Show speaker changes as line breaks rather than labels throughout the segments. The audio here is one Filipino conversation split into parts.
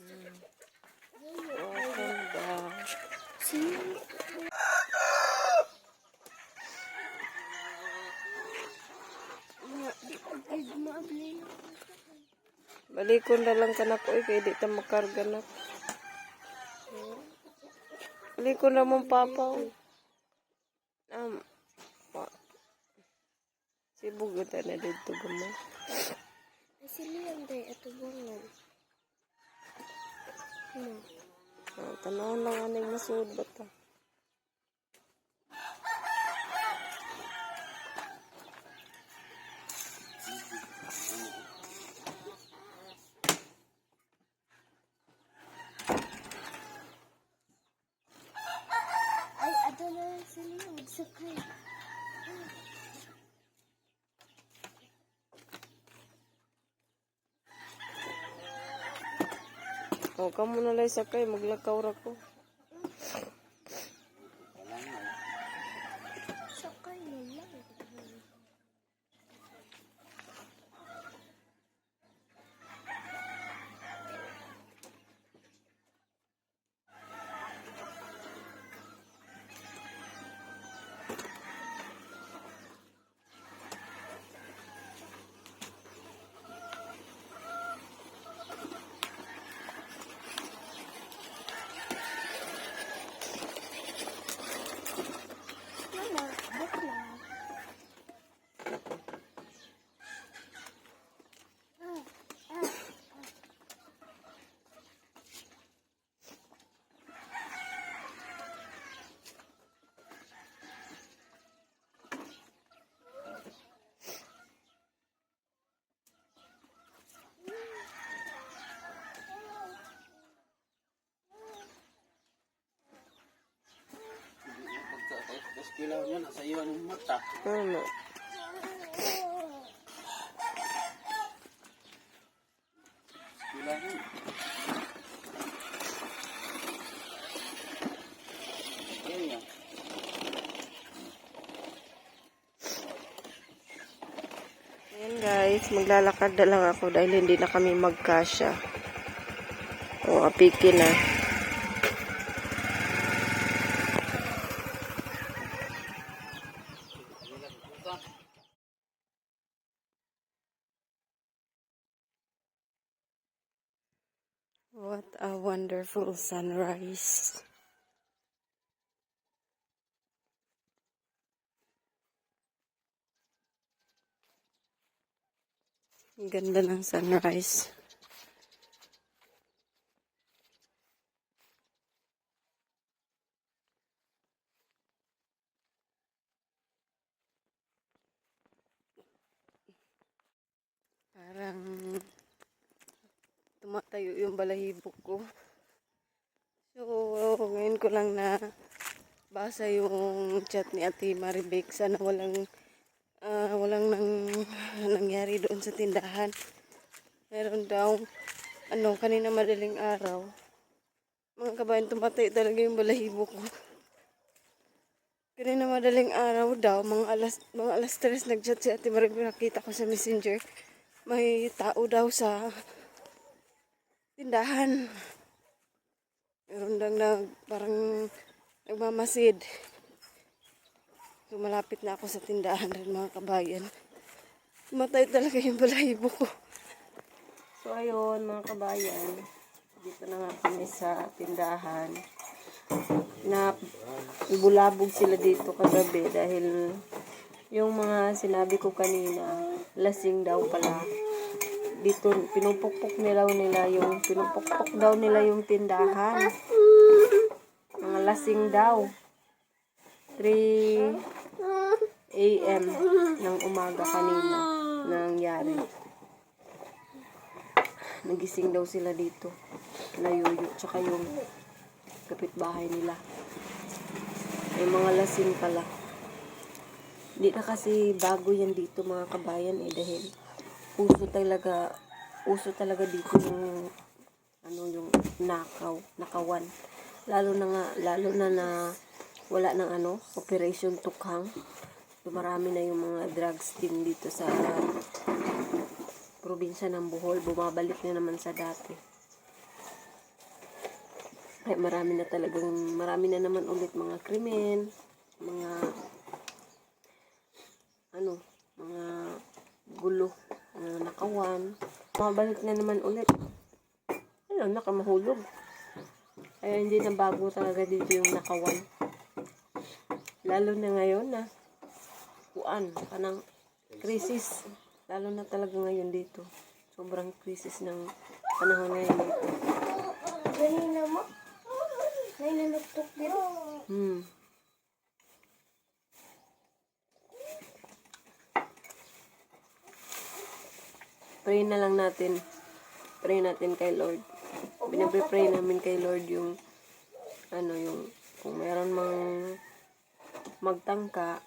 Welcome back. Balikon na lang ka na ko kaya di ta makarga na. Balikon na mong papa. Sibog ta na dito gamo.
Sili ang day ato bungan.
Tanaw lang aning masud bata.
Ay, ato na sili ang magsakay.
O, kamo na lang sakay, maglakaw ra ko.
Sakay na lang. Mama, bakla.
Tapos kilaw niya, nasa iyo ang mata.
Ano?
Kilaw niya. Ayan niya.
Ayan guys, maglalakad na lang ako dahil hindi na kami magkasya. O, apikin na. What a wonderful sunrise. Ang ganda ng sunrise. Parang tumatayo yung balahibo ko. So, ngayon ko lang na basa yung chat ni Ate Maribek. Sana walang nangyari doon sa tindahan. Meron daw, kanina madaling araw. Mga kabayan, tumatay talaga yung balahibo ko. Kanina madaling araw daw, mga alas 3 nag-chat si Ate Maribek. Nakita ko sa messenger. May tao daw sa tindahan. Meron lang parang nagmamasid. So, malapit na ako sa tindahan rin mga kabayan. Matay talaga yung balahibo ko. So, ayun mga kabayan. Dito na nga kami sa tindahan. Bulabog sila dito kagabi dahil yung mga sinabi ko kanina, lasing daw pala. Dito, pinupukpok daw nila yung tindahan. Mga lasing daw. 3 a.m. ng umaga kanina nangyari. Nagising daw sila dito. Layuyo, tsaka yung kapitbahay nila. May mga lasing pala. Hindi na kasi bago yan dito mga kabayan dahil uso talaga dito yung yung nakawan. Lalo na wala ng operation tukhang. So, marami na yung mga drugs din dito sa probinsya ng Bohol. Bumabalik na naman sa dati. Ay, marami na naman ulit mga krimen, mga, mga gulo, mga nakawan. Mabalik na naman ulit. Ayun, nakamahulog. Kaya hindi na bago talaga dito yung nakawan. Lalo na ngayon na, kanang krisis. Lalo na talaga ngayon dito. Sobrang krisis ng panahon ngayon dito.
Ganyan na mo. May nanuktok dito.
Pray na lang natin. Pray natin kay Lord. Pinag-pray namin kay Lord yung kung mayroon mang magtangka,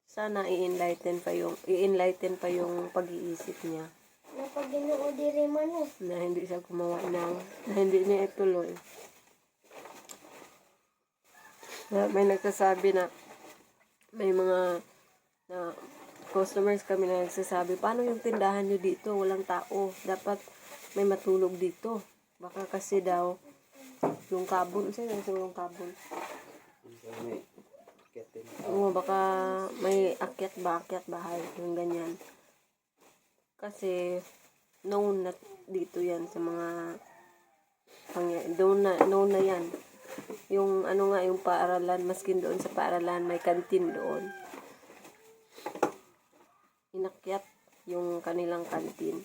sana i-enlighten pa yung pag-iisip niya.
Napag ginoo diri man o.
Na hindi siya gumawa na hindi niya ituloy. May nagsasabi na may mga customers kami na nagsasabi, paano yung tindahan nyo dito? Walang tao. Dapat may matulog dito. Baka kasi daw yung kabon. Sino yung kabon? Oo, baka may akyat bahay. Yung ganyan. Kasi known na dito yan sa mga known na yan. Yung yung paaralan, maskin doon sa paaralan, may kantin doon. Inakyat yung kanilang kantin.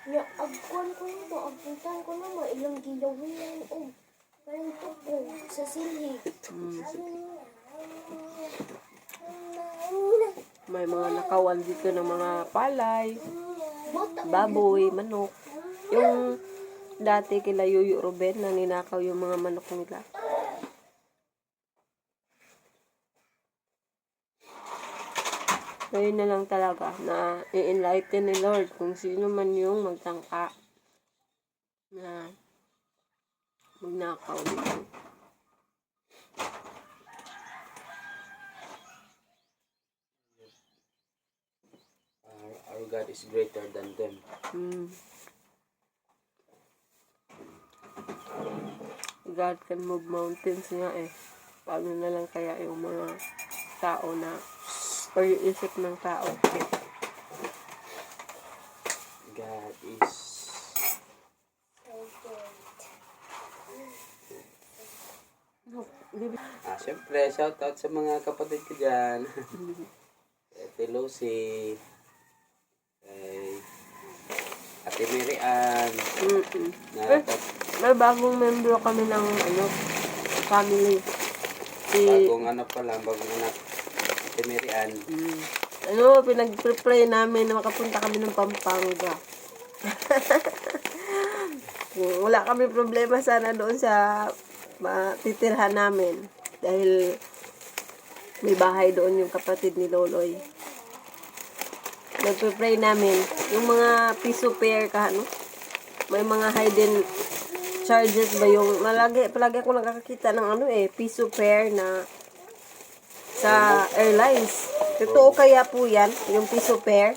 Ya, agkuhan ko na ba? Agpuntahan ko na ba? Ilang gilawin yan o. Parang tuko sa silhi.
May mga nakawan dito ng mga palay, baboy, manok. Yung dati kila Yuyo Ruben na ninakaw yung mga manok nila. Ngayon na lang talaga na i-enlighten ni Lord kung sino man yung magtangka na magnakaw dito.
Our God is greater than them.
God can move mountains nga eh. Paano na lang kaya yung mga tao na or yung isip ng tao.
God is... Siyempre, shoutout sa mga kapatid ko dyan. Ate Lucy. Ate Mary Ann.
May bagong membro kami ng family.
Bagong anak. Ate Mary Ann.
Pinag-pray namin na makapunta kami ng Pampanga. Wala kami problema sana doon sa titirhan namin. Dahil may bahay doon yung kapatid ni Loloy. Nagpe-pray namin. Yung mga piso pair may mga hidden charges ba yung palagi ako nakakakita ng piso pair na sa airlines. Totoo kaya po yan, yung piso pair?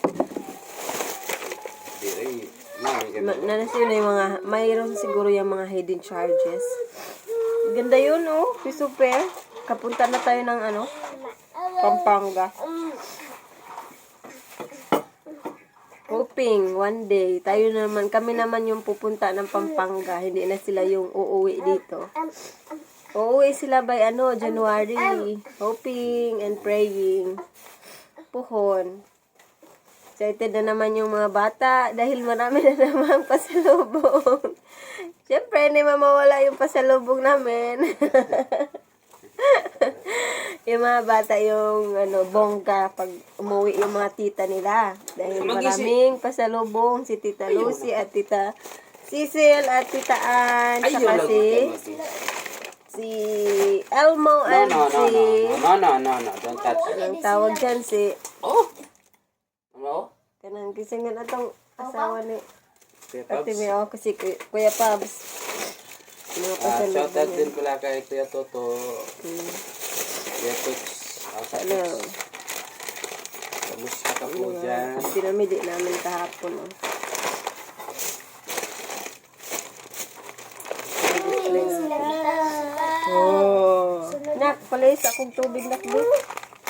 Yun yung mayroon siguro yung mga hidden charges. Ganda yun, piso pair. Kapunta na tayo ng Pampanga. Hoping one day, kami naman yung pupunta ng Pampanga. Hindi na sila yung uuwi dito. Uuwi sila by January. Hoping and praying. Puhon. Excited na naman yung mga bata dahil marami na naman pasalubong. Siyempre, hindi mawala yung pasalubong namin. Yung mga bata yung bongga pag umuwi yung mga tita nila. Dahil maraming pasalubong si Tita Lucy at Tita Cecil at Tita Ann. Saka si Elmo and si...
No. Don't touch.
Anong tawag dyan si...
Hello?
Kanang kisingan atong asawa ni...
Kuya
Ate
Pabs.
May kasi Kuya Pabs.
Shoutout din pala kay Kuya Toto. Kuya Tots. Kamusta ka po dyan?
Pinamili namin kahapon.
Hindi sila
pala sa akong tubig na ko.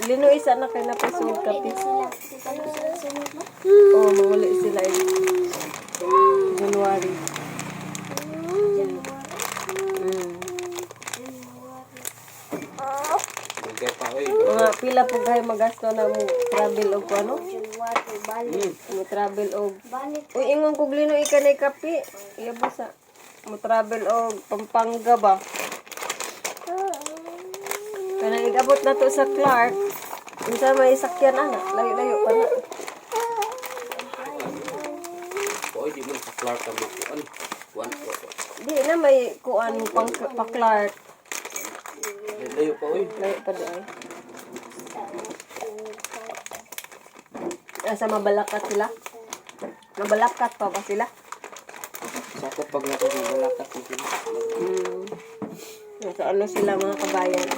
Linoy isa na kay napasold kape.
Sila, kita mo sila sunod ba?
Oo, manguli sila January.
Bigay pa, oy.
Mga pila po kayo magasto na mo travel og ano?
January, balik.
Mo travel og
Balik.
uy, ingon kog linoy kanay kape. Ilabo sa mo travel og Pampanga ba? Kanang igabot na to sa Clark. Unsa may sakyan ana? Layo-layo pa na.
Oy, di mo sa Clark ka makuan. One.
Di na may kuan pang pa Clark.
Layo pa, oy.
Layo pa di ay. Asa mabalakat sila? Mabalakat pa ba sila?
Sakot pag nato ng balakat ko sila.
Nasa ano sila mga kabayan?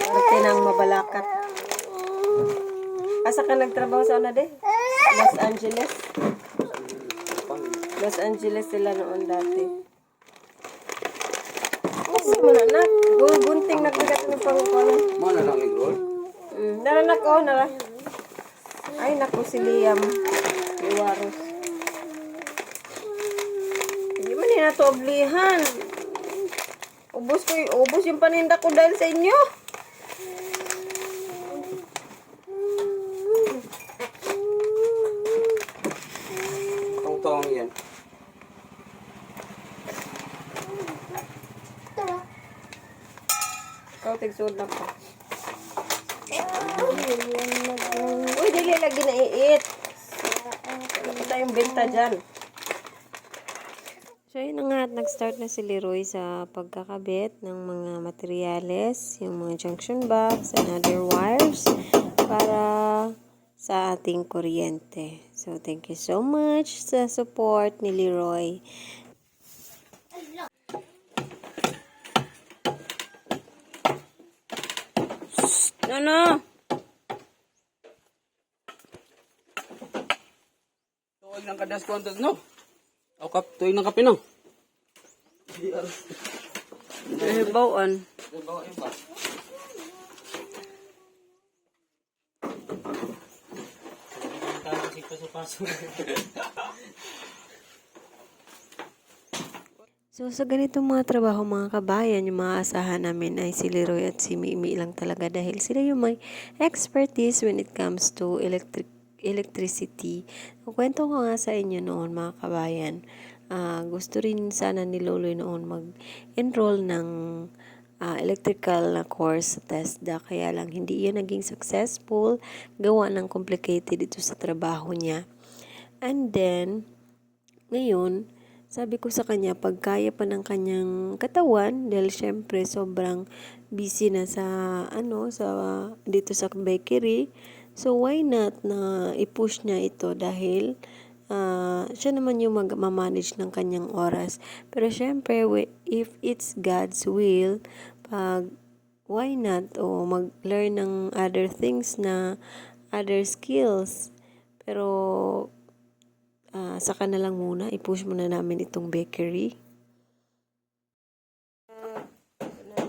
Parte ng mabalakat. Asa ka nagtrabaho sa ano de? Los Angeles? Los Angeles sila noon dati. Kasi mo na nak. Gunting na kagat ng pangkuanan.
Mo na lang i-roll.
Naranak ko, nara. Ay, naku si Liam. Iwaros. Hindi man na to oblihan. Ubos yung paninda ko dahil sa inyo.
Tong-tong yan.
Tara.
Ikaw, tigsuod na ko. Uy, dili lagi na iit. Wala tayong benta dyan. So, yun na nga at nag-start na si Leroy sa pagkakabit ng mga materyales, yung mga junction box and other wires para sa ating kuryente. So, thank you so much sa support ni Leroy. Ano?
Tuwag ng kadas ko ang no? O kap, tuwag ng kape no?
Bawaan.
Bawa yun ba?
So, sa ganitong mga trabaho mga kabayan, yung mga asahan namin ay si Leroy at si Mimi lang talaga dahil sila yung may expertise when it comes to electricity. Kwento ko nga sa inyo noon mga kabayan, gusto rin sana ni Loloy noon mag-enroll ng electrical na course sa TESDA, kaya lang hindi yan naging successful, gawa ng complicated ito sa trabaho niya. And then, ngayon, sabi ko sa kanya, pag kaya pa ng kanyang katawan, dahil syempre sobrang busy na sa, dito sa bakery, so why not na i-push niya ito dahil siya naman yung mag-manage ng kanyang oras. Pero syempre, if it's God's will, why not? O mag-learn ng other things na, other skills. Pero, saka na lang muna, i-push muna namin itong bakery.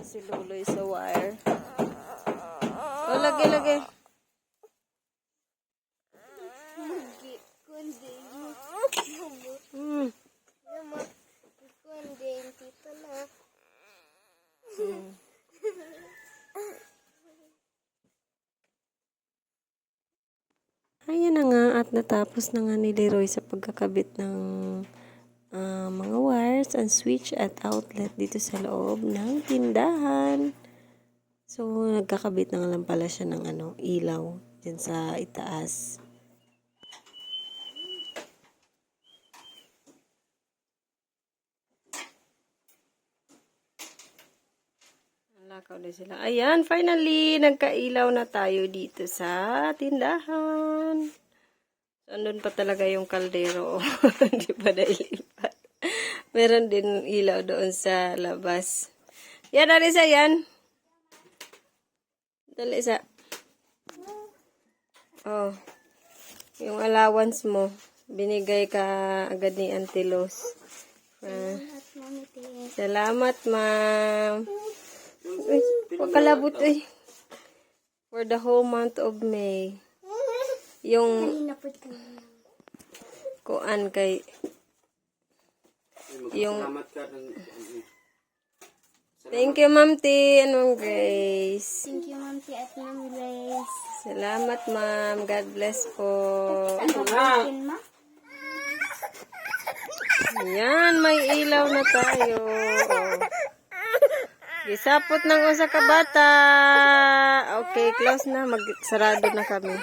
Si Loloy sa wire. O, lagi. Ayan na nga at natapos na nga ni Leroy sa pagkakabit ng mga wires and switch at outlet dito sa loob ng tindahan. So, nagkakabit na nga lang pala siya ng ilaw dyan sa itaas. Lakaw na sila. Ayan, finally, nagkailaw na tayo dito sa tindahan. So, andun pa talaga yung kaldero. Hindi pa nailipat. Meron din ilaw doon sa labas. Yan, Arisa, yan. Dali, isa. Oh. Yung allowance mo, binigay ka agad ni Auntie Luz. Salamat, ma'am. Uy, pagkalabot eh. For the whole month of May. Yung
Hinapot ko na.
kuan kay yung
Salamat ka ng...
thank you, Ma'am T. Anong Grace?
Thank you, Ma'am T. at Ma'am Grace.
Salamat, Ma'am. God bless po.
Pagkakin, Ma?
Yan, may ilaw na tayo. Oh. Gisapot ng usa ka bata. Okay, close na. Magsarado na kami.